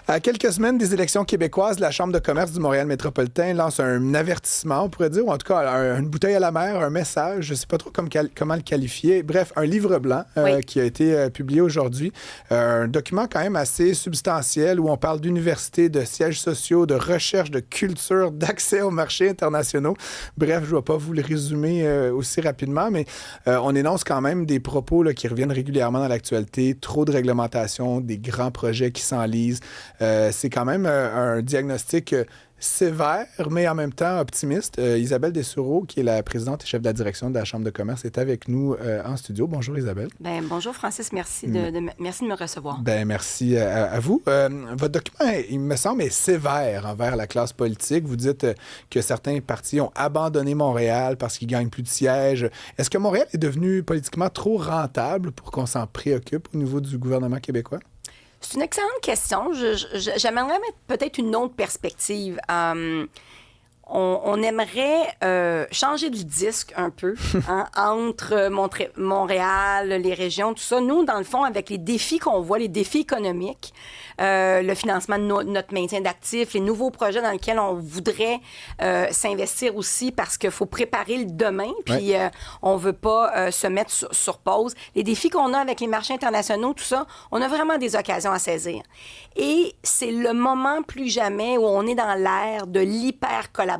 À quelques semaines des élections québécoises, la Chambre de commerce du Montréal métropolitain lance un avertissement, on pourrait dire, ou en tout cas une bouteille à la mer, un message, je ne sais pas trop comment le qualifier. Bref, un livre blanc qui a été publié aujourd'hui. Un document quand même assez substantiel où on parle d'université, de sièges sociaux, de recherche, de culture, d'accès aux marchés internationaux. Bref, je ne vais pas vous le résumer aussi rapidement, mais on énonce quand même des propos là, qui reviennent régulièrement dans l'actualité. Trop de réglementation, des grands projets qui s'enlisent. C'est quand même un diagnostic sévère, mais en même temps optimiste. Isabelle Dessureau, qui est la présidente et chef de la direction de la Chambre de commerce, est avec nous en studio. Bonjour Isabelle. Bonjour Francis, merci de me recevoir. Merci à vous. Votre document, il me semble, est sévère envers la classe politique. Vous dites que certains partis ont abandonné Montréal parce qu'ils gagnent plus de sièges. Est-ce que Montréal est devenu politiquement trop rentable pour qu'on s'en préoccupe au niveau du gouvernement québécois? C'est une excellente question. J'aimerais mettre peut-être une autre perspective. On aimerait changer du disque un peu entre Montréal, les régions, tout ça. Nous, dans le fond, avec les défis qu'on voit, les défis économiques, le financement de notre maintien d'actifs, les nouveaux projets dans lesquels on voudrait s'investir aussi parce qu'il faut préparer le demain, puis on veut pas se mettre sur pause. Les défis qu'on a avec les marchés internationaux, tout ça, on a vraiment des occasions à saisir. Et c'est le moment plus jamais où on est dans l'ère de l'hyper-collaboration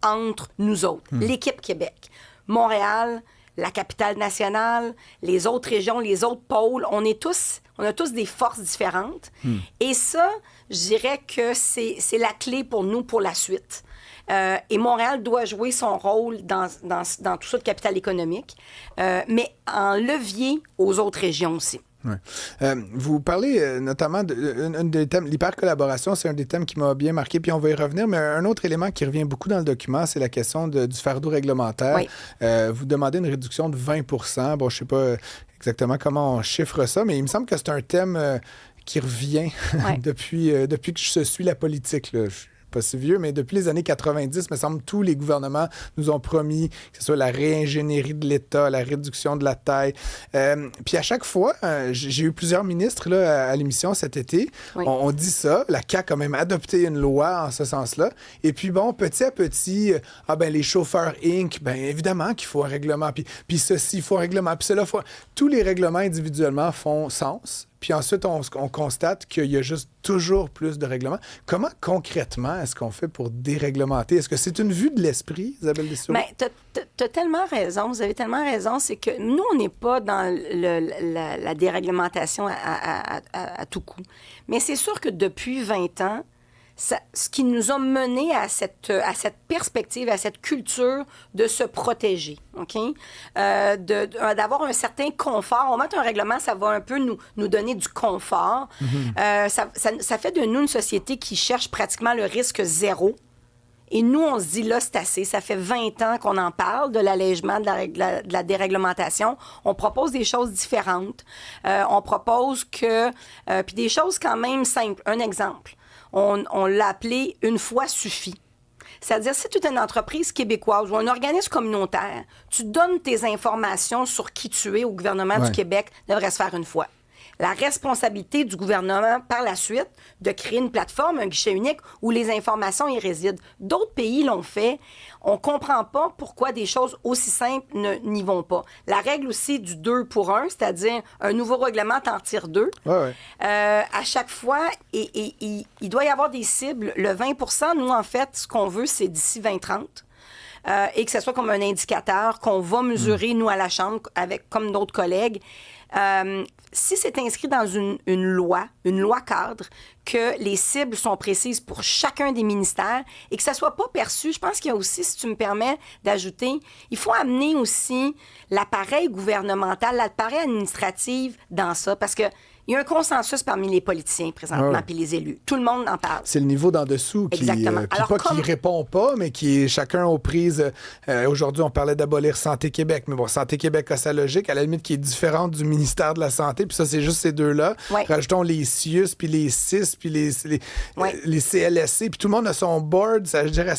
entre nous autres, l'équipe Québec, Montréal, la capitale nationale, les autres régions, les autres pôles. On a tous des forces différentes. Et ça, je dirais que c'est la clé pour nous pour la suite. Et Montréal doit jouer son rôle dans tout ça de capital économique, mais en levier aux autres régions aussi. Ouais. Vous parlez notamment d'un des thèmes, l'hyper-collaboration, c'est un des thèmes qui m'a bien marqué, puis on va y revenir, mais un autre élément qui revient beaucoup dans le document, c'est la question du fardeau réglementaire. Oui. Vous demandez une réduction de 20 %. Bon, je ne sais pas exactement comment on chiffre ça, mais il me semble que c'est un thème qui revient depuis que je suis la politique, là. Pas si vieux, mais depuis les années 90, me semble, tous les gouvernements nous ont promis que ce soit la réingénierie de l'État, la réduction de la taille. Puis à chaque fois, j'ai eu plusieurs ministres là, à l'émission cet été. Oui. On dit ça. La CAQ a même adopté une loi en ce sens-là. Et puis bon, petit à petit, les chauffeurs Inc., évidemment qu'il faut un règlement. Puis ceci, il faut un règlement. Puis cela, tous les règlements individuellement font sens. Puis ensuite, on constate qu'il y a juste toujours plus de règlements. Comment, concrètement, est-ce qu'on fait pour déréglementer? Est-ce que c'est une vue de l'esprit, Isabelle Dessureau? T'as tellement raison. Vous avez tellement raison. C'est que nous, on n'est pas dans la déréglementation à tout coup. Mais c'est sûr que depuis 20 ans, ce qui nous a mené à cette perspective, à cette culture de se protéger, OK? D'avoir un certain confort. On met un règlement, ça va un peu nous donner du confort. Ça fait de nous une société qui cherche pratiquement le risque zéro. Et nous, on se dit, là, c'est assez. Ça fait 20 ans qu'on en parle de l'allègement de la déréglementation. On propose des choses différentes. On propose puis des choses quand même simples. Un exemple. On l'a appelé « une fois suffit ». C'est-à-dire, si tu es une entreprise québécoise ou un organisme communautaire, tu donnes tes informations sur qui tu es au gouvernement du Québec, devrait se faire une fois. La responsabilité du gouvernement, par la suite, de créer une plateforme, un guichet unique où les informations y résident. D'autres pays l'ont fait. On ne comprend pas pourquoi des choses aussi simples n'y vont pas. La règle aussi du 2 pour 1, c'est-à-dire un nouveau règlement t'en tire 2. À chaque fois, il doit y avoir des cibles. Le 20 %, nous, en fait, ce qu'on veut, c'est d'ici 2030. Et que ce soit comme un indicateur qu'on va mesurer, nous, à la Chambre, comme d'autres collègues. Si c'est inscrit dans une loi cadre, que les cibles sont précises pour chacun des ministères et que ça ne soit pas perçu, je pense qu'il y a aussi, si tu me permets d'ajouter, il faut amener aussi l'appareil gouvernemental, l'appareil administratif dans ça, parce que il y a un consensus parmi les politiciens présentement puis les élus. Tout le monde en parle. C'est le niveau d'en dessous qui qui répond pas, mais qui est chacun aux prises. Aujourd'hui, on parlait d'abolir Santé Québec, mais bon, Santé Québec a sa logique, à la limite qui est différente du ministère de la Santé, puis ça, c'est juste ces deux-là. Rajoutons les CIUS, puis les CIS, puis les CLSC, puis tout le monde a son board. Ça, je dirais,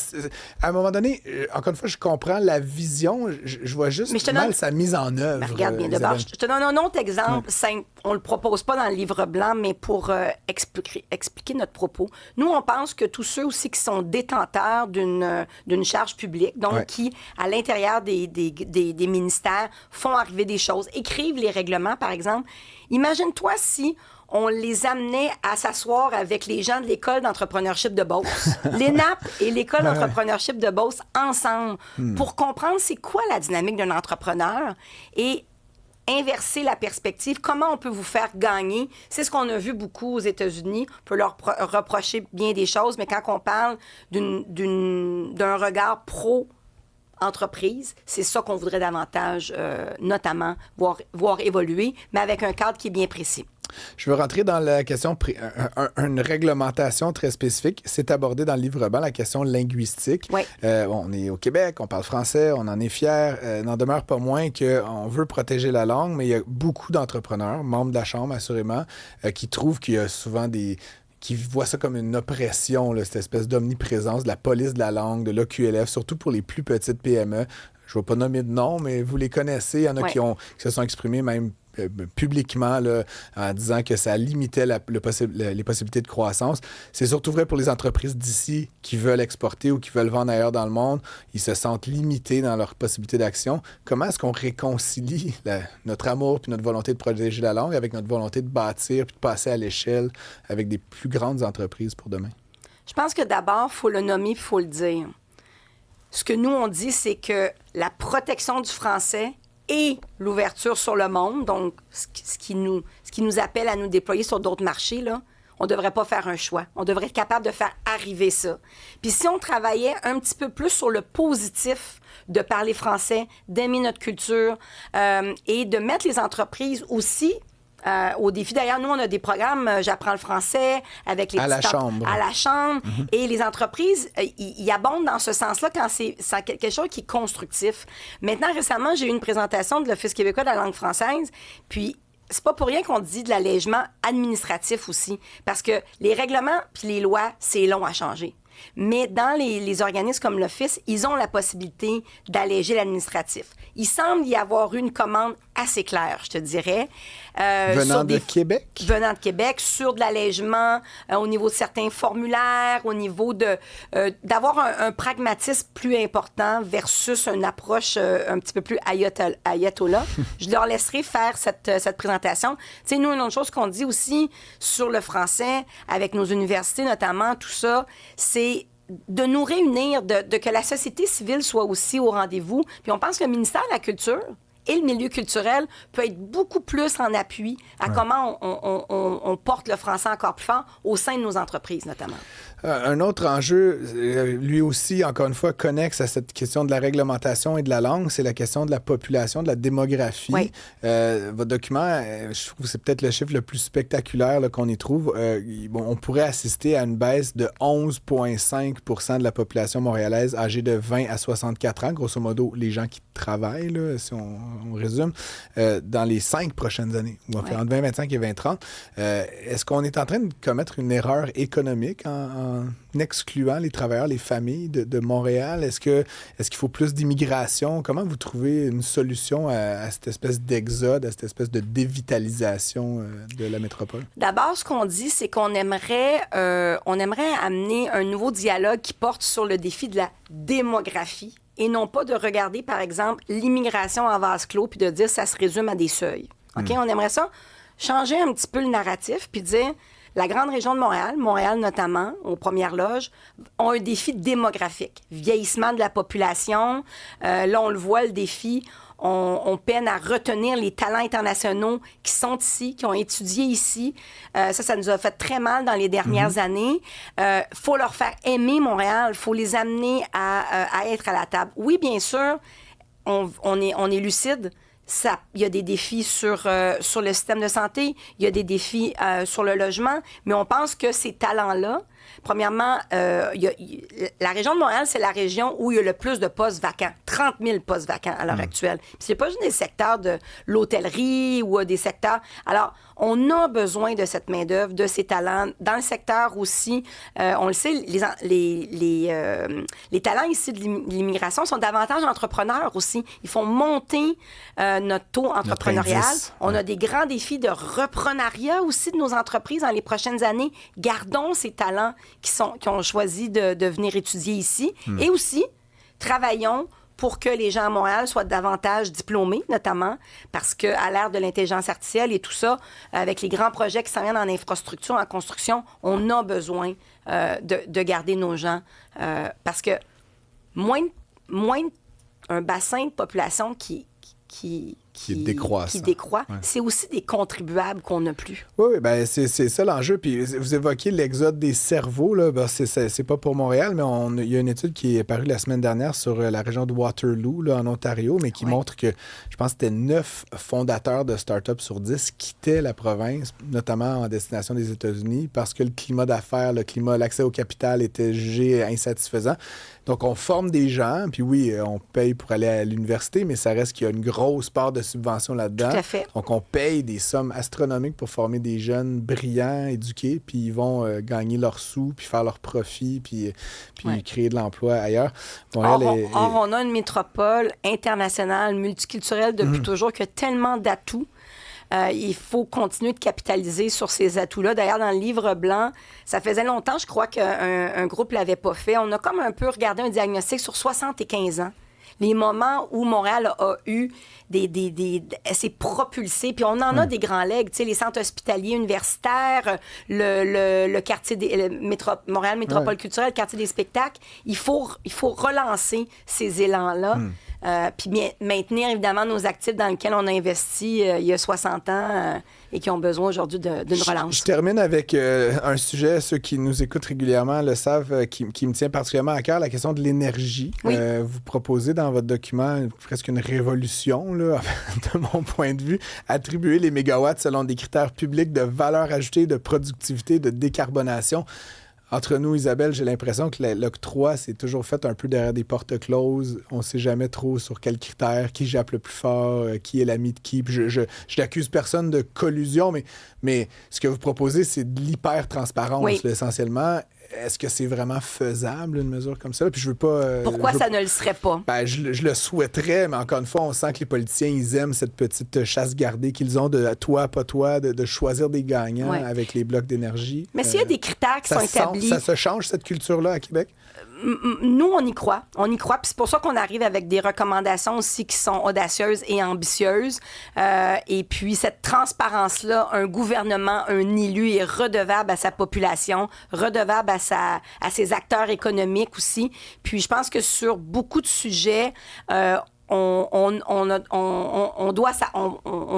à un moment donné, encore une fois, je comprends la vision, je vois juste mal sa mise en œuvre. Regarde bien, d'abord, je te donne un autre exemple simple. on le propose pas dans le livre blanc, mais pour expliquer notre propos. Nous, on pense que tous ceux aussi qui sont détenteurs d'une charge publique, donc qui, à l'intérieur des ministères, font arriver des choses, écrivent les règlements, par exemple. Imagine-toi si on les amenait à s'asseoir avec les gens de l'École d'entrepreneurship de Beauce, l'ENAP et l'École d'entrepreneurship de Beauce ensemble, pour comprendre c'est quoi la dynamique d'un entrepreneur et inverser la perspective. Comment on peut vous faire gagner? C'est ce qu'on a vu beaucoup aux États-Unis. On peut leur reprocher bien des choses, mais quand on parle d'un regard pro-entreprise, c'est ça qu'on voudrait davantage, notamment, voir évoluer, mais avec un cadre qui est bien précis. Je veux rentrer dans la question, une réglementation très spécifique. C'est abordé dans le livre blanc, la question linguistique. Oui. On est au Québec, on parle français, on en est fiers. N'en demeure pas moins qu'on veut protéger la langue, mais il y a beaucoup d'entrepreneurs, membres de la Chambre assurément, qui trouvent qu'il y a souvent qui voient ça comme une oppression, là, cette espèce d'omniprésence de la police de la langue, de l'OQLF, surtout pour les plus petites PME. Je ne vais pas nommer de nom, mais vous les connaissez. Il y en a qui se sont exprimés même publiquement là, en disant que ça limitait les possibilités de croissance. C'est surtout vrai pour les entreprises d'ici qui veulent exporter ou qui veulent vendre ailleurs dans le monde. Ils se sentent limités dans leurs possibilités d'action. Comment est-ce qu'on réconcilie notre amour puis notre volonté de protéger la langue avec notre volonté de bâtir puis de passer à l'échelle avec des plus grandes entreprises pour demain? Je pense que d'abord, il faut le nommer, il faut le dire. Ce que nous, on dit, c'est que la protection du français et l'ouverture sur le monde, donc ce qui nous appelle à nous déployer sur d'autres marchés, là, on ne devrait pas faire un choix. On devrait être capable de faire arriver ça. Puis si on travaillait un petit peu plus sur le positif de parler français, d'aimer notre culture et de mettre les entreprises aussi au défi. D'ailleurs, nous, on a des programmes, j'apprends le français avec les à la chambre. Mm-hmm. Et les entreprises, ils abondent dans ce sens-là quand c'est quelque chose qui est constructif. Maintenant, récemment, j'ai eu une présentation de l'Office québécois de la langue française, puis c'est pas pour rien qu'on dit de l'allègement administratif aussi, parce que les règlements puis les lois, c'est long à changer. Mais dans les organismes comme l'Office, ils ont la possibilité d'alléger l'administratif. Il semble y avoir une commande assez claire, je te dirais. Venant de Québec? Venant de Québec, sur de l'allègement au niveau de certains formulaires, au niveau d'avoir un pragmatisme plus important versus une approche un petit peu plus ayatollah. Je leur laisserai faire cette présentation. Tu sais, nous, une autre chose qu'on dit aussi sur le français, avec nos universités notamment, tout ça, c'est de nous réunir, de que la société civile soit aussi au rendez-vous. Puis on pense que le ministère de la Culture et le milieu culturel peut être beaucoup plus en appui à comment on porte le français encore plus fort au sein de nos entreprises, notamment. Un autre enjeu, lui aussi, encore une fois, connexe à cette question de la réglementation et de la langue, c'est la question de la population, de la démographie. Oui. Votre document, je trouve que c'est peut-être le chiffre le plus spectaculaire là, qu'on y trouve. On pourrait assister à une baisse de 11,5 % de la population montréalaise âgée de 20 à 64 ans, grosso modo, les gens qui travaillent, là, si on résume, dans les 5 prochaines années, ou entre 2025 et 2030. Est-ce qu'on est en train de commettre une erreur économique en excluant les travailleurs, les familles de Montréal? Est-ce qu'il faut plus d'immigration? Comment vous trouvez une solution à cette espèce d'exode, à cette espèce de dévitalisation de la métropole? D'abord, ce qu'on dit, c'est qu'on aimerait amener un nouveau dialogue qui porte sur le défi de la démographie et non pas de regarder, par exemple, l'immigration en vase clos puis de dire que ça se résume à des seuils. OK? On aimerait ça changer un petit peu le narratif puis dire la grande région de Montréal, Montréal notamment, aux premières loges, ont un défi démographique. Vieillissement de la population. Là, on le voit, le défi. On peine à retenir les talents internationaux qui sont ici, qui ont étudié ici. Ça nous a fait très mal dans les dernières années. Faut leur faire aimer Montréal. Faut les amener à être à la table. Oui, bien sûr, on est lucide. Il y a des défis sur le système de santé, il y a des défis sur le logement, mais on pense que ces talents-là, Premièrement, la région de Montréal, c'est la région où il y a le plus de postes vacants. 30 000 postes vacants à l'heure actuelle. Puis c'est pas juste des secteurs de l'hôtellerie ou des secteurs... Alors, on a besoin de cette main-d'œuvre, de ces talents. Dans le secteur aussi, on le sait, les talents ici de l'immigration sont davantage entrepreneurs aussi. Ils font monter notre taux entrepreneurial. On a des grands défis de reprenariat aussi de nos entreprises dans les prochaines années. Gardons ces talents qui ont choisi de venir étudier ici. Et aussi, travaillons pour que les gens à Montréal soient davantage diplômés, notamment, parce qu'à l'ère de l'intelligence artificielle et tout ça, avec les grands projets qui s'en viennent en infrastructure, en construction, on a besoin de garder nos gens, parce que moins un bassin de population qui décroît, Ouais. c'est aussi des contribuables qu'on n'a plus. Oui, ben c'est ça l'enjeu. Puis vous évoquez l'exode des cerveaux. Là. Ben, c'est pas pour Montréal, mais il y a une étude qui est parue la semaine dernière sur la région de Waterloo, là, en Ontario, mais qui montre que, je pense que c'était 9 fondateurs de start-up sur 10 quittaient la province, notamment en destination des États-Unis, parce que le climat d'affaires, l'accès au capital était jugé insatisfaisant. Donc, on forme des gens, puis oui, on paye pour aller à l'université, mais ça reste qu'il y a une grosse part de subvention là-dedans. Tout à fait. Donc, on paye des sommes astronomiques pour former des jeunes brillants, éduqués, puis ils vont gagner leurs sous, puis faire leurs profits, puis créer de l'emploi ailleurs. Or, on a une métropole internationale, multiculturelle depuis toujours, qui a tellement d'atouts. Il faut continuer de capitaliser sur ces atouts-là. D'ailleurs, dans le livre blanc, ça faisait longtemps, je crois, qu'un groupe ne l'avait pas fait. On a comme un peu regardé un diagnostic sur 75 ans. Les moments où Montréal a eu s'est propulsé, puis on en a des grands legs, tu sais, les centres hospitaliers universitaires, le quartier Montréal Métropole culturelle, le quartier des spectacles. Il faut relancer ces élans-là. Puis maintenir, évidemment, nos actifs dans lesquels on a investi il y a 60 ans et qui ont besoin aujourd'hui d'une relance. Je termine avec un sujet, ceux qui nous écoutent régulièrement le savent, qui me tient particulièrement à cœur, la question de l'énergie. Oui. Vous proposez dans votre document presque une révolution, là, de mon point de vue, attribuer les mégawatts selon des critères publics de valeur ajoutée, de productivité, de décarbonation. Entre nous, Isabelle, j'ai l'impression que l'octroi s'est toujours fait un peu derrière des portes closes. On ne sait jamais trop sur quels critères, qui jappe le plus fort, qui est l'ami de qui. Puis je n'accuse personne de collusion, mais ce que vous proposez, c'est de l'hyper-transparence, là, essentiellement. Est-ce que c'est vraiment faisable, une mesure comme ça? Puis je veux pas... Pourquoi ça ne le serait pas? Ben, je le souhaiterais, mais encore une fois, on sent que les politiciens, ils aiment cette petite chasse gardée qu'ils ont de toi, pas toi, de choisir des gagnants avec les blocs d'énergie. Mais s'il y a des critères qui sont établis... Ça se change, cette culture-là, à Québec? Nous, on y croit. On y croit. Puis c'est pour ça qu'on arrive avec des recommandations aussi qui sont audacieuses et ambitieuses. Et puis, cette transparence-là, un gouvernement, un élu est redevable à sa population, redevable à ses acteurs économiques aussi. Puis, je pense que sur beaucoup de sujets, on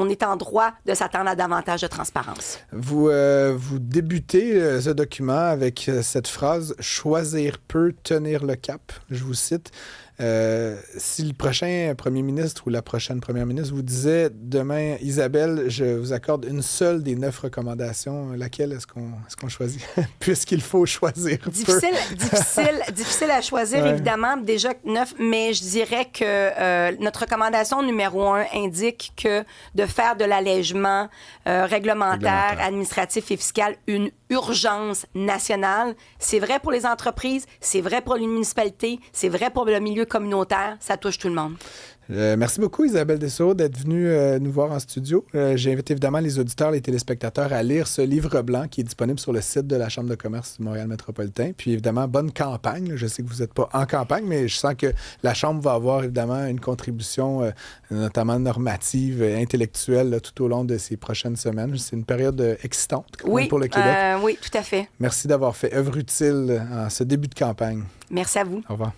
est en droit de s'attendre à davantage de transparence. Vous débutez ce document avec cette phrase « Choisir peut tenir le cap ». Je vous cite. Si le prochain premier ministre ou la prochaine première ministre vous disait demain, Isabelle, je vous accorde une seule des 9 recommandations, laquelle est-ce qu'on choisit? Puisqu'il faut choisir. Difficile à choisir, évidemment, déjà 9, mais je dirais que notre recommandation numéro 1 indique que de faire de l'allègement réglementaire, administratif et fiscal une urgence nationale. C'est vrai pour les entreprises, c'est vrai pour les municipalités, c'est vrai pour le milieu communautaire, ça touche tout le monde. Merci beaucoup, Isabelle Dessault, d'être venue nous voir en studio. J'invite évidemment les auditeurs, les téléspectateurs à lire ce livre blanc qui est disponible sur le site de la Chambre de commerce du Montréal métropolitain. Puis évidemment, bonne campagne. Je sais que vous n'êtes pas en campagne, mais je sens que la Chambre va avoir évidemment une contribution, notamment normative, intellectuelle, là, tout au long de ces prochaines semaines. C'est une période excitante quand même pour le Québec. Oui, tout à fait. Merci d'avoir fait œuvre utile en ce début de campagne. Merci à vous. Au revoir.